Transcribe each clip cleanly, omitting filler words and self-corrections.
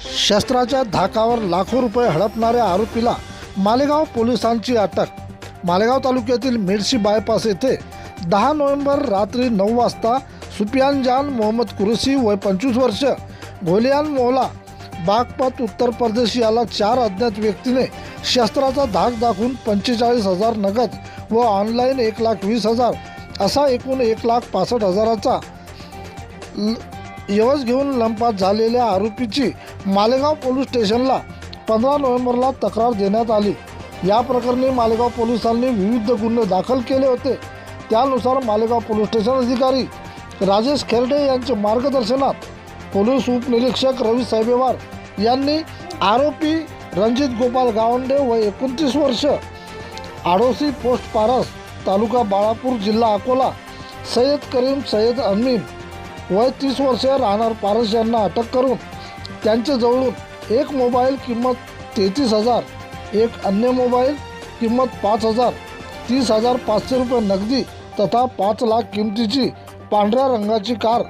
शस्त्राच्या धाकावर लाखो रुपये हडपणाऱ्या आरोपीला मालेगाव पोलिसांची अटक. मालेगाव तालुक्यातील मेडशी बायपास येथे 10 नोव्हेंबर रात्री 9 वाजता सुफियान जान मोहम्मद कुरेशी वय 25 वर्ष घोलियान मोहला बागपत उत्तर प्रदेश याला 4 अज्ञात व्यक्तीने शस्त्राचा धाक दाखवून 45,000 नगद व ऑनलाईन 1,20,000 असा एकूण 1,65,000चा एवज घेऊन लंपास झालेल्या आरोपीची मालेगाव पोलीस स्टेशनला 15 नोव्हेंबरला तक्रार देण्यात आली. या प्रकरणी मालेगाव पोलिसांनी विविध गुन्हे दाखल केले होते. त्यानुसार मालेगाव पोलीस स्टेशन अधिकारी राजेश खेरडे यांच्या मार्गदर्शनात पोलीस उपनिरीक्षक रवी साहेबेवार यांनी आरोपी रणजित गोपाल गावंडे वय 29 वर्ष आडोसी पोस्ट पारस तालुका बाळापूर जिल्हा अकोला, सय्यद करीम सय्यद अमीन वय 30 वर्ष राहणार पारस यांना अटक करून त्यांच्याजवळून एक मोबाईल किंमत 33,000, एक अन्य मोबाईल किंमत 5,000, 30,500 रुपये नगदी तथा 5 लाख किमतीची पांढऱ्या रंगाची कार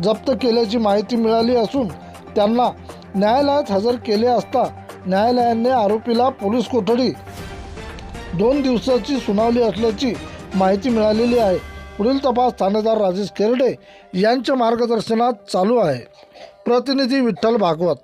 जप्त केल्याची माहिती मिळाली असून त्यांना न्यायालयात हजर केले असता न्यायालयाने आरोपीला पोलीस कोठडी 2 दिवसाची सुनावली असल्याची माहिती मिळालेली आहे. पुढील तपास ठाणेदार राजेश खेरडे यांच्या मार्गदर्शनात चालू आहे. प्रतिनिधी विठ्ठल भागवत.